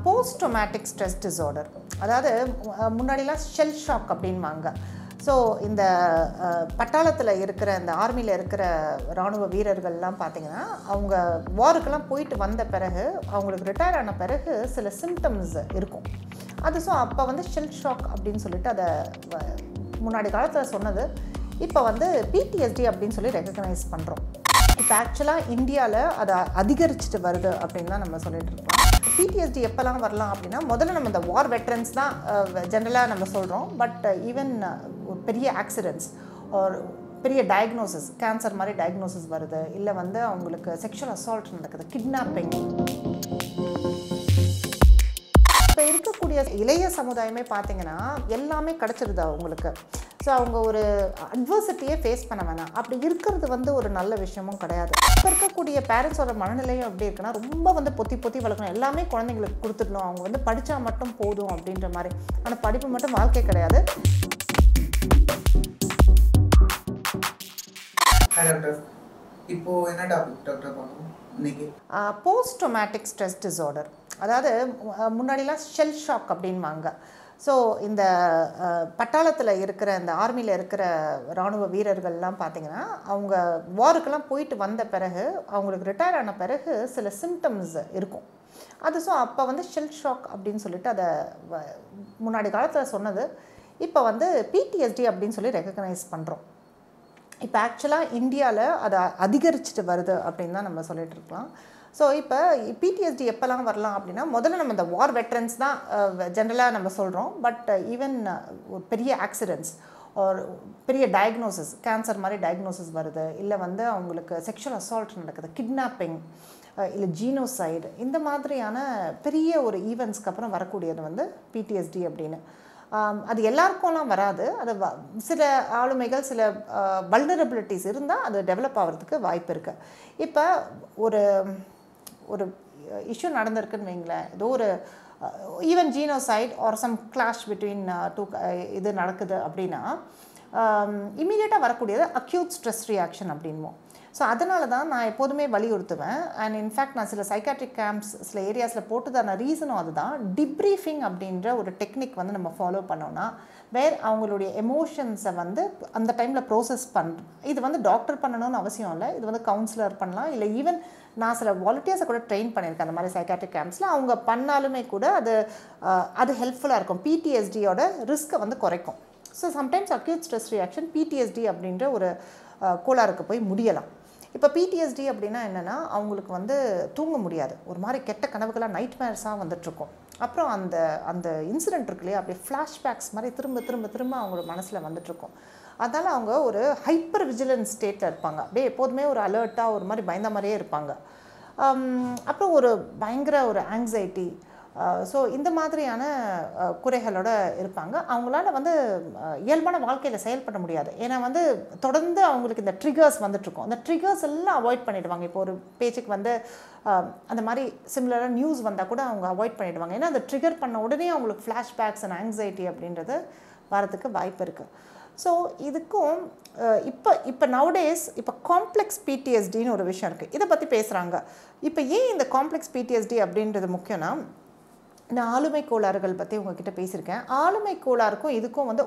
Post traumatic stress disorder, அதாவது முன்னாடிலாம் shell shock அப்படின்வாங்க. ஸோ இந்த பட்டாளத்தில் இருக்கிற இந்த ஆர்மியில் இருக்கிற இராணுவ வீரர்கள்லாம் பார்த்திங்கன்னா அவங்க வாருக்கெல்லாம் போயிட்டு வந்த பிறகு அவங்களுக்கு ரிட்டையர் ஆன பிறகு சில சிம்டம்ஸ் இருக்கும். அது ஸோ அப்போ வந்து ஷெல் ஷாக் அப்படின்னு சொல்லிட்டு அதை முன்னாடி காலத்தில் சொன்னது இப்போ வந்து பிடிஎஸ்டி அப்படின்னு சொல்லி ரெகக்னைஸ் பண்ணுறோம். இப்போ ஆக்சுவலாக இந்தியாவில் அதை அதிகரிச்சுட்டு வருது அப்படின்னு தான் நம்ம சொல்லிட்டு இருக்கோம். பிடிஎஸ்டி எப்போல்லாம் வரலாம் அப்படின்னா, முதல்ல நம்ம இந்த வார் வெட்ரன்ஸ் தான் ஜென்ரலாக நம்ம சொல்கிறோம். பட் ஈவன் பெரிய ஆக்சிடென்ட்ஸ் ஒரு பெரிய டயக்னோசிஸ், கேன்சர் மாதிரி டயக்னோசிஸ் வருது, இல்லை வந்து அவங்களுக்கு செக்ஷுவல் அசால்ட் நடக்குது, கிட்னாப்பிங். இப்போ இருக்கக்கூடிய இளைய சமுதாயமே பார்த்திங்கன்னா எல்லாமே கிடச்சிருது அவங்களுக்கு. ஸோ அவங்க ஒரு அட்வர்சிட்டியே ஃபேஸ் பண்ண வேணாம். அப்படி இருக்கிறது வந்து ஒரு நல்ல விஷயமும் கிடையாது. இப்போ இருக்கக்கூடிய பேரண்ட்ஸோட மனநிலையும் எப்படி இருக்குன்னா, ரொம்ப வந்து பொத்தி பொத்தி வளர்க்கணும், எல்லாமே குழந்தைங்களுக்கு கொடுத்துடணும், அவங்க வந்து படித்தா மட்டும் போதும் அப்படின்ற மாதிரி. ஆனால் படிப்பு மட்டும் வாழ்க்கை கிடையாது. இப்போது என்ன டாபிக் டாக்டர் பார்க்கணும் இன்னைக்கு? போஸ்ட் ட்ரோமேட்டிக் ஸ்ட்ரெஸ் டிஸார்டர், அதாவது முன்னாடிலாம் ஷெல் ஷாக் அப்படின்வாங்க. ஸோ இந்த பட்டாளத்தில் இருக்கிற இந்த ஆர்மியில் இருக்கிற இராணுவ வீரர்கள்லாம் பார்த்திங்கன்னா அவங்க வாருக்கெல்லாம் போயிட்டு வந்த பிறகு அவங்களுக்கு ரிட்டையர் ஆன பிறகு சில சிம்டம்ஸ் இருக்கும். அது ஸோ அப்போ வந்து ஷெல் ஷாக் அப்படின்னு சொல்லிட்டு அதை முன்னாடி காலத்தில் சொன்னது இப்போ வந்து பிடிஎஸ்டி அப்படின்னு சொல்லி ரெகக்னைஸ் பண்ணுறோம். இப்போ ஆக்சுவலாக இந்தியாவில் அதை அதிகரிச்சுட்டு வருது அப்படின்னு தான் நம்ம சொல்லிட்டு இருக்கலாம். ஸோ இப்போ பிடிஎஸ்டி எப்போல்லாம் வரலாம் அப்படின்னா, முதல்ல நம்ம இந்த வார் வெட்ரன்ஸ் தான் ஜென்ரலாக நம்ம சொல்கிறோம். பட் ஈவன் ஒரு பெரிய ஆக்சிடென்ட்ஸ் ஒரு பெரிய டயக்னோசிஸ், கேன்சர் மாதிரி டயக்னோசிஸ் வருது, இல்லை வந்து அவங்களுக்கு செக்ஷுவல் அசால்ட் நடக்குது, கிட்னாப்பிங், இல்லை ஜீனோசைடு, இந்த மாதிரியான பெரிய ஒரு ஈவெண்ட்ஸ்க்கு அப்புறம் வரக்கூடியது வந்து பிடிஎஸ்டி அப்படின்னு. அது எல்லாருக்கும்லாம் வராது. அது சில ஆளுமைகள், சில வல்னரபிலிட்டிஸ் இருந்தால் அது டெவலப் ஆகிறதுக்கு வாய்ப்பு இருக்குது. இப்போ ஒரு ஒரு இஷ்யூ நடந்திருக்குன்னு வைங்களேன், ஏதோ ஒரு even genocide or some clash between two இது நடக்குது அப்படின்னா இமீடியட்டாக வரக்கூடியது அக்யூட் ஸ்ட்ரெஸ் ரியாக்ஷன் அப்படின்வோம். ஸோ அதனால தான் நான் எப்போதுமே வலியுறுத்துவேன். அண்ட் இன்ஃபேக்ட் நான் சில சைக்காட்ரிக் கேம்ப்ஸ் சில ஏரியாஸில் போட்டுதான ரீசனும் அதுதான். டிப்ரீஃபிங் அப்படின்ற ஒரு டெக்னிக் வந்து நம்ம ஃபாலோ பண்ணோன்னா வேறு அவங்களுடைய எமோஷன்ஸை வந்து அந்த டைமில் ப்ரோசஸ் இது வந்து டாக்டர் பண்ணணும்னு அவசியம் இல்லை. இது வந்து கவுன்சிலர் பண்ணலாம், இல்லை ஈவன் நான் சில வாலண்டியர்ஸை கூட ட்ரெயின் பண்ணியிருக்கேன் அந்த மாதிரி சைக்காட்ரிக் கேம்ப்ஸில். அவங்க பண்ணாலுமே கூட அது ஹெல்ப்ஃபுல்லாக இருக்கும், பிடிஎஸ்டியோட ரிஸ்க்கை வந்து குறைக்கும். So sometimes acute stress reaction PTSD அப்படின்ற ஒரு கோளாறுக்கு போய் முடியலாம். இப்போ பிடிஎஸ்டி அப்படின்னா என்னென்னா, அவங்களுக்கு வந்து தூங்க முடியாது, ஒரு மாதிரி கெட்ட கனவுகளாக நைட்மேர்ஸாக வந்துட்டுருக்கும். அப்புறம் அந்த இன்சிடென்ட் இருக்கு இல்லையா, அப்படியே ஃப்ளாஷ்பேக்ஸ் மாதிரி திரும்ப திரும்ப திரும்ப அவங்களோட மனசில் வந்துட்டுருக்கும். அதனால் அவங்க ஒரு ஹைப்பர் விஜிலன்ஸ் ஸ்டேட்டில் இருப்பாங்க, அப்படியே எப்போதுமே ஒரு அலர்ட்டாக ஒரு மாதிரி பயந்த மாதிரியே இருப்பாங்க. அப்புறம் ஒரு பயங்கர ஒரு ஆங்ஸைட்டி, ஸோ இந்த மாதிரியான குறைகளோடு இருப்பாங்க. அவங்களால வந்து இயல்பான வாழ்க்கையில் செயல்பட முடியாது. ஏன்னா வந்து தொடர்ந்து அவங்களுக்கு இந்த ட்ரிகர்ஸ் வந்துட்டுருக்கும். அந்த ட்ரிகர்ஸ் எல்லாம் அவாய்ட் பண்ணிவிடுவாங்க. இப்போ ஒரு பேச்சுக்கு வந்து அந்த மாதிரி சிமிலராக நியூஸ் வந்தால் கூட அவங்க அவாய்ட் பண்ணிவிடுவாங்க. ஏன்னா அந்த ட்ரிகர் பண்ண உடனே அவங்களுக்கு ஃப்ளாஷ்பேக்ஸ் அண்ட் ஆங்ஸைட்டி அப்படின்றது வரதுக்கு வாய்ப்பு இருக்குது. ஸோ இதுக்கும் இப்போ நவுடேஸ் இப்போ காம்ப்ளெக்ஸ் பிடிஎஸ்டின்னு ஒரு விஷயம் இருக்குது, இதை பற்றி பேசுகிறாங்க. இப்போ ஏன் இந்த காம்ப்ளெக்ஸ் பிடிஎஸ்டி அப்படின்றது முக்கியம்னா, நான் ஆளுமை கோளாறுகள் பற்றி உங்ககிட்ட பேசியிருக்கேன். ஆளுமை கோளாறுக்கும் இதுக்கும் வந்து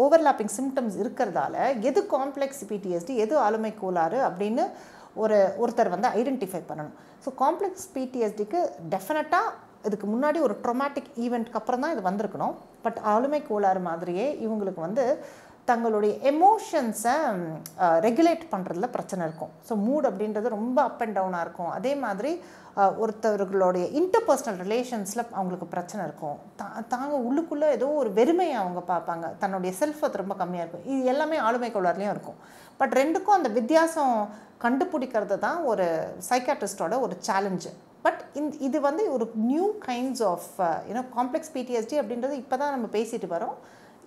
ஓவர்லாப்பிங் சிம்டம்ஸ் இருக்கிறதால எது காம்ப்ளெக்ஸ் பிடிஎஸ்டி, எது ஆளுமை கோளாறு அப்படின்னு ஒருத்தர் வந்து ஐடென்டிஃபை பண்ணணும். ஸோ காம்ப்ளெக்ஸ் பிடிஎஸ்டிக்கு டெஃபினட்டாக இதுக்கு முன்னாடி ஒரு ட்ரோமேட்டிக் ஈவெண்ட்க்கு அப்புறம் தான் இது வந்திருக்கணும். பட் ஆளுமை கோளாறு மாதிரியே இவங்களுக்கு வந்து தங்களுடைய எமோஷன்ஸை ரெகுலேட் பண்ணுறதுல பிரச்சனை இருக்கும். ஸோ மூட் அப்படின்றது ரொம்ப அப் அண்ட் டவுனாக இருக்கும். அதே மாதிரி ஒருத்தவர்களுடைய இன்டர்பர்சனல் ரிலேஷன்ஸில் அவங்களுக்கு பிரச்சனை இருக்கும். தாங்க உள்ளுக்குள்ளே ஏதோ ஒரு வெறுமையை அவங்க பார்ப்பாங்க, தன்னுடைய செல்ஃபத் ரொம்ப கம்மியாக இருக்கும். இது எல்லாமே ஆளுமை கோளாறுலேயும் இருக்கும். பட் ரெண்டுக்கும் அந்த வித்தியாசம் கண்டுபிடிக்கிறது தான் ஒரு சைக்காட்ரிஸ்டோட ஒரு சேலஞ்சு. பட் இது வந்து ஒரு நியூ கைண்ட்ஸ் ஆஃப் காம்ப்ளெக்ஸ் பிடிஎஸ்டி அப்படின்றது இப்போ தான் நம்ம பேசிட்டு வரோம்.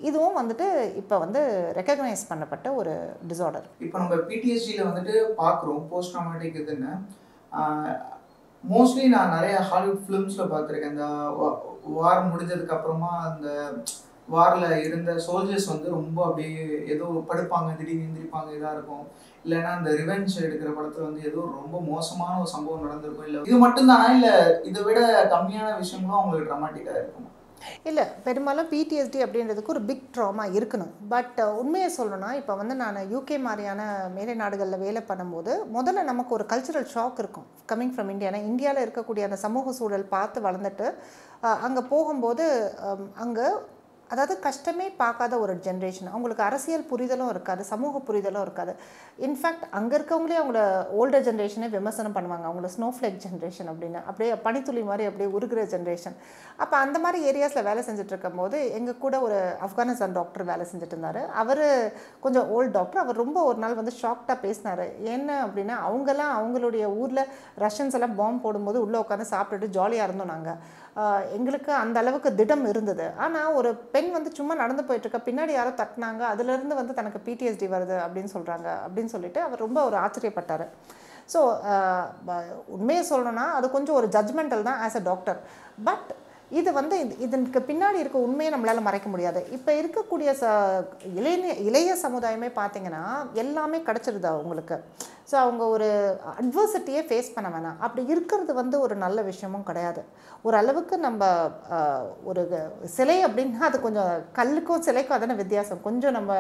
இதுவும் வந்துட்டு இப்போ வந்து ரெகக்னைஸ் பண்ணப்பட்ட ஒரு டிஸார்டர். இப்போ நம்ம பிடிஎஸ்டியில் வந்துட்டு பார்க்குறோம் போஸ்ட் ட்ராமாட்டிக் இதுன்னு. மோஸ்ட்லி நான் நிறைய ஹாலிவுட் ஃபிலிம்ஸில் பார்த்துருக்கேன். இந்த வார் முடிஞ்சதுக்கு அப்புறமா அந்த வாரில் இருந்த சோல்ஜர்ஸ் வந்து ரொம்ப அப்படியே ஏதோ படுப்பாங்க, திடீர்னு எந்திரிப்பாங்க, இதாக இருக்கும். இல்லைன்னா அந்த ரிவெஞ்ச் எடுக்கிற படத்துல வந்து ஏதோ ரொம்ப மோசமான ஒரு சம்பவம் நடந்திருக்கும், இல்லை இது மட்டும்தானா இல்லை இதை விட கம்மியான விஷயங்களும் அவங்களுக்கு ட்ராமாட்டிக்காக இருக்குமா? இல்லை, பெரும்பாலும் பிடிஎஸ்டி அப்படின்றதுக்கு ஒரு பிக் ட்ராமா இருக்கணும். பட் உண்மையை சொல்லணும்னா, இப்போ வந்து நான் யூகே மாதிரியான மேலை நாடுகளில் வேலை பண்ணும்போது முதல்ல நமக்கு ஒரு கல்ச்சுரல் ஷாக் இருக்கும் கம்மிங் ஃப்ரம் இந்தியா. ஏன்னா இந்தியாவில் இருக்கக்கூடிய அந்த சமூக சூழல் பார்த்து வளர்ந்துட்டு அங்கே போகும்போது அங்கே அதாவது கஷ்டமே பார்க்காத ஒரு ஜென்ரேஷன். அவங்களுக்கு அரசியல் புரிதலும் இருக்காது, சமூக புரிதலும் இருக்காது. இன்ஃபேக்ட் அங்கே இருக்கவங்களே அவங்கள ஓல்டர் ஜென்ரேஷனே விமர்சனம் பண்ணுவாங்க, அவங்கள ஸ்னோஃப்ளேக் ஜென்ரேஷன் அப்படின்னு, அப்படியே பனித்துளி மாதிரி அப்படியே உருகிற ஜென்ரேஷன். அப்போ அந்த மாதிரி ஏரியாஸில் வேலை செஞ்சுட்டு இருக்கும் போது எங்கள் கூட ஒரு ஆப்கானிஸ்தான் டாக்டர் வேலை செஞ்சுட்டு இருந்தார். அவர் கொஞ்சம் ஓல்டு டாக்டர். அவர் ரொம்ப ஒரு நாள் வந்து ஷாக்டாக பேசினார். என்ன அப்படின்னா, அவங்கெல்லாம் அவங்களுடைய ஊரில் ரஷ்யன்ஸ் எல்லாம் பாம்பு போடும்போது உள்ளே உட்காந்து சாப்பிட்டுட்டு ஜாலியாக இருந்தோம் நாங்கள். எங்களுக்கு அந்த அளவுக்கு திடம் இருந்தது. ஆனால் ஒரு பெண் வந்து சும்மா நடந்து போயிட்டுருக்க, பின்னாடி யாரோ தட்டினாங்க, அதுலேருந்து வந்து தனக்கு பிடிஎஸ்டி வருது அப்படின்னு சொல்கிறாங்க அப்படின்னு சொல்லிட்டு அவர் ரொம்ப ஒரு ஆச்சரியப்பட்டார். ஸோ உண்மையை சொல்லணும்னா அது கொஞ்சம் ஒரு ஜட்ஜ்மெண்டல் தான் ஆஸ் அ டாக்டர். பட் இது வந்து இதற்கு பின்னாடி இருக்க உண்மையை நம்மளால் மறைக்க முடியாது. இப்போ இருக்கக்கூடிய இளைய சமுதாயமே பார்த்திங்கன்னா எல்லாமே கிடச்சிருது அவங்களுக்கு. ஸோ அவங்க ஒரு அட்வர்சிட்டியே ஃபேஸ் பண்ண வேணாம். அப்படி இருக்கிறது வந்து ஒரு நல்ல விஷயமும் கிடையாது. ஓரளவுக்கு நம்ம ஒரு சிலை அப்படின்னா அது கொஞ்சம் கல்லுக்கும் சிலைக்கும் அதான வித்தியாசம். கொஞ்சம் நம்ம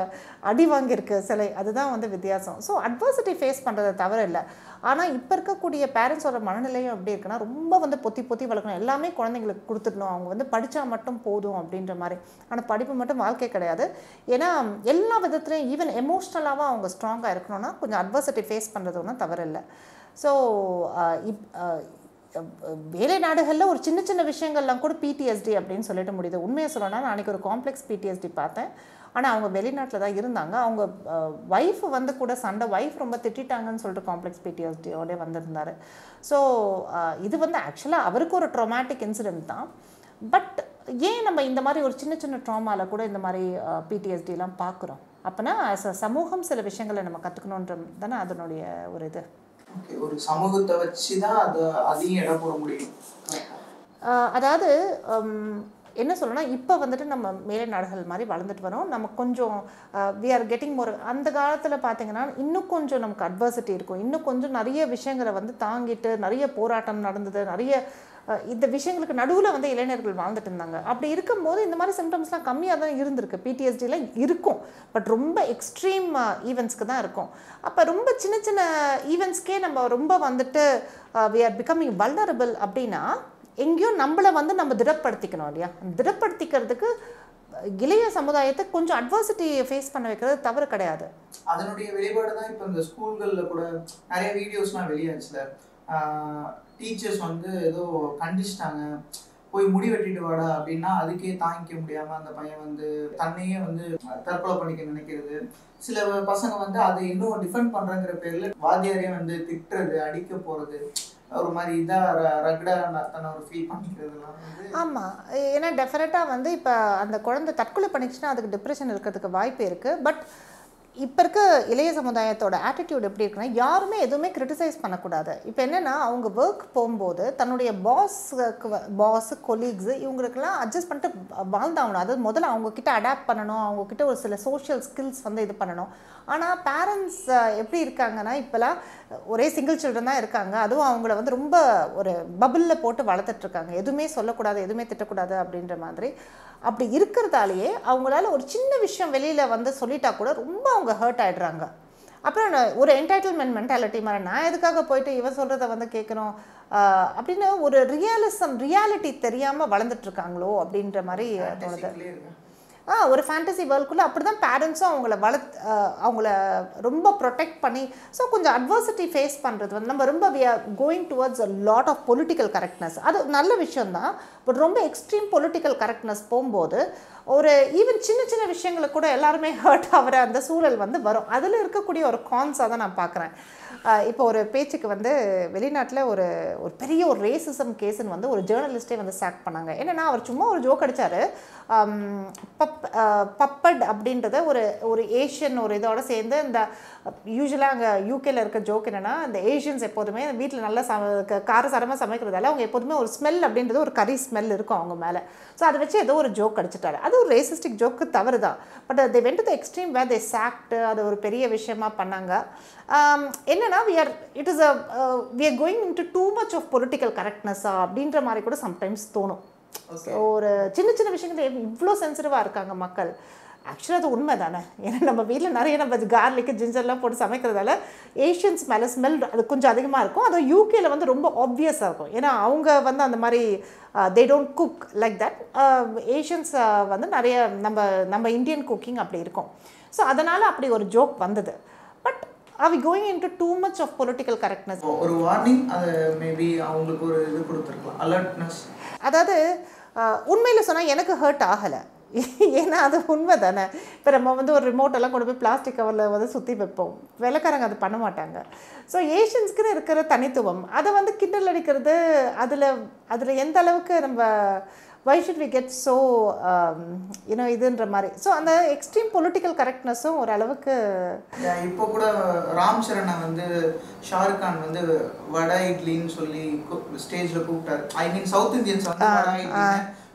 அடி வாங்கியிருக்கு சிலை, அதுதான் வந்து வித்தியாசம். ஸோ அட்வர்சிட்டி ஃபேஸ் பண்ணுறது தவிர இல்லை. ஆனால் இப்போ இருக்கக்கூடிய பேரண்ட்ஸோட மனநிலையும் எப்படி இருக்குன்னா, ரொம்ப வந்து பொத்தி பொத்தி வளர்க்கணும், எல்லாமே குழந்தைங்களுக்கு கொடுத்துடணும், அவங்க வந்து படித்தா மட்டும் போதும் அப்படின்ற மாதிரி. ஆனால் படிப்பு மட்டும் வாழ்க்கை கிடையாது. ஏன்னா எல்லா விதத்துலையும் ஈவன் எமோஷ்னலாகவும் அவங்க ஸ்ட்ராங்காக இருக்கணும்னா கொஞ்சம் அட்வர்சிட்டி ஃபேஸ் பண்ணுறது ஒன்றும் தவறில்லை. ஸோ வேலை நாடுகளில் ஒரு சின்ன சின்ன விஷயங்கள்லாம் கூட பிடிஎஸ்டி அப்படின்னு சொல்லிட்டு முடியுது. உண்மையை சொல்லணும்னா, நான் அன்றைக்கி ஒரு காம்ப்ளெக்ஸ் பிடிஎஸ்டி பார்த்தேன். ஆனால் அவங்க வெளிநாட்டில் தான் இருந்தாங்க. அவங்க ஒய்ஃப் வந்து கூட சண்டை, ஒய்ஃப் ரொம்ப திட்டாங்கன்னு சொல்லிட்டு காம்ப்ளெக்ஸ் பிடிஎஸ்டியோட வந்திருந்தார். ஸோ இது வந்து ஆக்சுவலாக அவருக்கு ஒரு ட்ராமாட்டிக் இன்சிடென்ட் தான். பட் ஏன் நம்ம இந்த மாதிரி ஒரு சின்ன சின்ன ட்ராமாவில் கூட இந்த மாதிரி பிடிஎஸ்டிலாம் பார்க்குறோம்? அப்போனா சமூகம் சில விஷயங்களை நம்ம கற்றுக்கணுன்றது தானே அதனுடைய ஒரு இது. ஓகே, ஒரு சமூகத்தை வச்சு தான் அது அதையும் இடம் போட முடியும். அதாவது என்ன சொல்லணும்னா, இப்போ வந்துட்டு நம்ம மேலை நாடுகள் மாதிரி வளர்ந்துட்டு வரோம். நம்ம கொஞ்சம் வி ஆர் கெட்டிங் மோர். அந்த காலத்தில் பார்த்திங்கன்னா இன்னும் கொஞ்சம் நமக்கு அட்வர்சிட்டி இருக்கும், இன்னும் கொஞ்சம் நிறைய விஷயங்களை வந்து தாங்கிட்டு நிறைய போராட்டம் நடந்தது, நிறைய இந்த விஷயங்களுக்கு நடுவில் வந்து இளைஞர்கள் வாழ்ந்துட்டு இருந்தாங்க. அப்படி இருக்கும்போது இந்த மாதிரி சிம்டம்ஸ்லாம் கம்மியாக தான் இருந்திருக்கு. பிடிஎஸ்டிலாம் இருக்கும், பட் ரொம்ப எக்ஸ்ட்ரீம் ஈவெண்ட்ஸ்க்கு தான் இருக்கும். அப்போ ரொம்ப சின்ன சின்ன ஈவெண்ட்ஸ்க்கே நம்ம ரொம்ப வந்துட்டு வி ஆர் பிகமிங் வல்னரபிள் அப்படின்னா எங்கேயும் நம்மளை வந்து நம்ம திடப்படுத்திக்கணும் இல்லையா? திடப்படுத்திக்கிறதுக்கு இளைய சமுதாயத்தை கொஞ்சம் அட்வர்சிட்டி ஃபேஸ் பண்ண வைக்கிறது தவறு கிடையாது. அதனுடைய வெளிப்பாடு தான் இப்போ இந்த ஸ்கூல்களில் கூட நிறைய வீடியோஸ்லாம் வெளியாச்சுல. டீச்சர்ஸ் வந்து ஏதோ கண்டிச்சிட்டாங்க, போய் முடி வெட்டிட்டு வாடா அப்படின்னா அதுக்கே தாங்கிக்க முடியாமல் அந்த பையன் வந்து தன்னையே வந்து தற்கொலை பண்ணிக்க நினைக்கிறது. சில பசங்க வந்து அதை இன்னும் டிஃபெண்ட் பண்ணுறங்கிற பேரில் வாத்தியாரையே வந்து திட்டுறது, அடிக்க போகிறது, ஒரு மாதிரி இதாக ரகடாக தன்னை ஒரு ஃபீல் பண்ணிக்கிறதுலாம் வந்து. ஆமாம், ஏன்னா டெஃபினட்டாக வந்து இப்போ அந்த குழந்தை தற்கொலை பண்ணிச்சுன்னா அதுக்கு டிப்ரெஷன் இருக்கிறதுக்கு வாய்ப்பு இருக்குது. பட் இப்போ இருக்க இளைய சமுதாயத்தோட ஆட்டிடியூட் எப்படி இருக்குன்னா, யாருமே எதுவுமே கிரிட்டிசைஸ் பண்ணக்கூடாது. இப்போ என்னென்னா, அவங்க ஒர்க் போகும்போது தன்னுடைய பாஸு கொலீக்ஸு இவங்களுக்கெல்லாம் அட்ஜஸ்ட் பண்ணிட்டு வாழ்ந்தாகணும். அதாவது முதல்ல அவங்கக்கிட்ட அடாப்ட் பண்ணணும், அவங்கக்கிட்ட ஒரு சில சோஷியல் ஸ்கில்ஸ் வந்து இது பண்ணணும். ஆனால் பேரண்ட்ஸ் எப்படி இருக்காங்கன்னா, இப்போலாம் ஒரே சிங்கிள் சில்ட்ரன் தான் இருக்காங்க. அதுவும் அவங்கள வந்து ரொம்ப ஒரு பபிளில் போட்டு வளர்த்துட்ருக்காங்க, எதுவுமே சொல்லக்கூடாது, எதுவுமே திட்டக்கூடாது அப்படின்ற மாதிரி. அப்படி இருக்கிறதாலேயே அவங்களால ஒரு சின்ன விஷயம் வெளியில் வந்து சொல்லிட்டா கூட ரொம்ப அவங்க ஹர்ட் ஆகிடுறாங்க. அப்புறம் ஒரு என்டைட்டில்மெண்ட் மென்டாலிட்டி மாதிரி, நான் எதுக்காக போயிட்டு இவன் சொல்கிறத வந்து கேட்கணும் அப்படின்னு ஒரு ரியாலிட்டி தெரியாமல் வளர்ந்துட்டுருக்காங்களோ அப்படின்ற மாதிரி தோணுது. ஒரு ஃபேண்டசி வேர்ல்டுக்குள்ளே அப்படி தான் பேரண்ட்ஸும் அவங்கள ரொம்ப ப்ரொடெக்ட் பண்ணி. ஸோ கொஞ்சம் அட்வர்சிட்டி ஃபேஸ் பண்ணுறது வந்து நம்ம ரொம்ப we are going towards a lot of political correctness. அது நல்ல விஷயந்தான். பட் ரொம்ப எக்ஸ்ட்ரீம் பொலிட்டிக்கல் கரெக்ட்னஸ் போகும்போது ஒரு ஈவன் சின்ன சின்ன விஷயங்களை கூட எல்லாருமே ஹர்ட் ஆகிற அந்த சூழல் வந்து வரும். அதில் இருக்கக்கூடிய ஒரு கான்ஸாக தான் நான் பார்க்குறேன். இப்போ ஒரு பேச்சுக்கு வந்து வெளிநாட்டில் ஒரு பெரிய ஒரு ரேசிசம் கேஸுன்னு வந்து ஒரு ஜேர்னலிஸ்டே வந்து சாக் பண்ணாங்க. என்னென்னா, அவர் சும்மா ஒரு ஜோக் அடித்தார். பப்பட் அப்படின்றத ஒரு ஏஷியன் ஒரு இதோட சேர்ந்து இந்த யூஸ்வலாக அங்கே யூகேல இருக்க ஜோக் என்னென்னா, இந்த ஏஷியன்ஸ் எப்போதுமே வீட்டில் நல்லா காரசாரமாக சமைக்கிறதால அவங்க எப்போதுமே ஒரு ஸ்மெல் அப்படின்றது ஒரு கறி ஸ்மெல் இருக்கும் அவங்க மேலே. ஸோ அதை வச்சு ஏதோ ஒரு ஜோக் அடிச்சிட்டாரு. அது ஒரு ரேசிஸ்டிக் ஜோக்கு தவறு தான். But they went to the extreme where they sacked, அது ஒரு பெரிய விஷயமா பண்ணாங்க. என்னன்னா we are going into too much of political கரெக்ட்னஸா அப்படின்ற மாதிரி கூட சம்டைம்ஸ் தோணும். ஒரு சின்ன சின்ன விஷயங்கள் இவ்வளோ சென்சிட்டிவாக இருக்காங்க மக்கள். ஆக்சுவலாக அது உண்மை தானே. ஏன்னா நம்ம வீட்டில் நிறைய நம்ம கார்லிக்கு ஜிஞ்சர்லாம் போட்டு சமைக்கிறதால ஏஷியன்ஸ் மேலே ஸ்மெல் அது கொஞ்சம் அதிகமாக இருக்கும். அது யூகேல வந்து ரொம்ப ஆப்வியஸாக இருக்கும். ஏன்னா அவங்க வந்து அந்த மாதிரி they don't cook like that. Asians வந்து நிறைய நம்ம இந்தியன் குக்கிங் அப்படி இருக்கும். ஸோ அதனால் அப்படி ஒரு ஜோக் வந்தது. But are we going into too much of political correctness? ஒரு வார்னிங், அது மேபி அவங்களுக்கு ஒரு இது கொடுத்துருக்கலாம், அலர்ட்னஸ். அதாவது உண்மையில் சொன்னால் எனக்கு ஹர்ட் ஆகலை. ஏன்னா அது உண்மை தானே. இப்போ நம்ம வந்து ஒரு ரிமோட்டெல்லாம் கொண்டு போய் பிளாஸ்டிக் கவரில் வந்து சுற்றி வைப்போம். வெள்ளைக்காரங்க அது பண்ண மாட்டாங்க. ஸோ ஏஷியன்ஸ்க்குன்னு இருக்கிற தனித்துவம் அதை வந்து கிண்டல் அடிக்கிறது, அதில் எந்த அளவுக்கு நம்ம why should we get so இதுன்ற மாதிரி. ஸோ அந்த எக்ஸ்ட்ரீம் பொலிட்டிக்கல் கரெக்ட்னஸும் ஒரு அளவுக்கு. இப்போ கூட ராம் சரணை வந்து ஷாருக் கான் வந்து வடை இட்லின்னு சொல்லி ஸ்டேஜில் கூப்பிட்டாரு. ஐ மீன் சவுத் இந்தியன்ஸ் வந்து வடை இட்லி,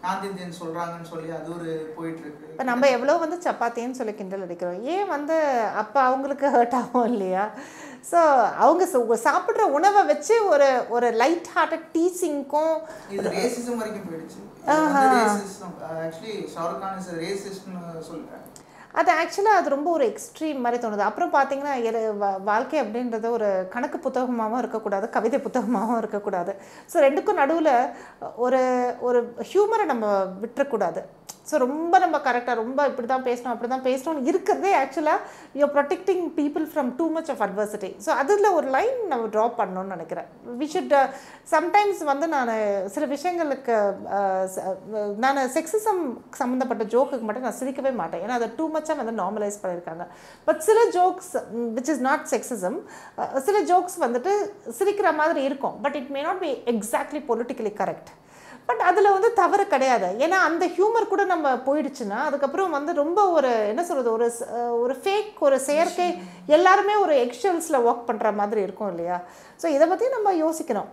நார்த் இந்தியன் சொல்கிறாங்கன்னு சொல்லி அது ஒரு போயிட்டு இருக்கு. இப்போ நம்ம எவ்வளோ வந்து சப்பாத்தின்னு சொல்லி கிண்டல் அடிக்கிறோம். ஏன் வந்து அப்போ அவங்களுக்கு ஹர்ட் ஆகும் இல்லையா? ஸோ அவங்க சாப்பிட்ற உணவை வச்சு ஒரு லைட் ஹார்ட்டட் டீச்சிங்க்கும் இது ரேசிசம் வரைக்கும் போயிடுச்சு. ஆக்சுவலி ஷாருக் கான் இஸ் ரேசிஸ்ட்னு சொல்லிட்டாங்க. அது ஆக்சுவலாக அது ரொம்ப ஒரு எக்ஸ்ட்ரீம் மாதிரி தோணுது. அப்புறம் பார்த்தீங்கன்னா வாழ்க்கை அப்படின்றது ஒரு கணக்கு புத்தகமாகவும் இருக்கக்கூடாது, கவிதை புத்தகமாகவும் இருக்கக்கூடாது. ஸோ ரெண்டுக்கும் நடுவில் ஒரு ஹியூமரை நம்ம விட்டுறக்கூடாது. ஸோ ரொம்ப நம்ம கரெக்டாக ரொம்ப இப்படி தான் பேசணும் அப்படி தான் பேசணும்னு இருக்கிறதே ஆக்சுவலாக you are protecting people from too much of adversity. So அதில் ஒரு லைன் நம்ம ட்ரா பண்ணணும்னு நினைக்கிறேன். வி ஷுட் சம்டைம்ஸ் வந்து நான் சில விஷயங்களுக்கு நான் செக்ஸிசம் சம்மந்தப்பட்ட ஜோக்குக்கு மட்டும் நான் சிரிக்கவே மாட்டேன். ஏன்னா அதை டூ மச்சாக வந்து நார்மலைஸ் பண்ணியிருக்காங்க. பட் சில jokes which is not sexism, சில ஜோக்ஸ் வந்துட்டு சிரிக்கிற மாதிரி இருக்கும். But it may not be exactly politically correct. But அதில் வந்து தவறு கிடையாது. ஏன்னா அந்த ஹியூமர் கூட நம்ம போயிடுச்சுன்னா அதுக்கப்புறம் வந்து ரொம்ப ஒரு என்ன சொல்கிறது, ஒரு ஃபேக், ஒரு செயற்கை, எல்லாருமே ஒரு எக்ஷெல்ஸில் ஒர்க் பண்ணுற மாதிரி இருக்கும் இல்லையா? ஸோ இதை பற்றி நம்ம யோசிக்கணும்.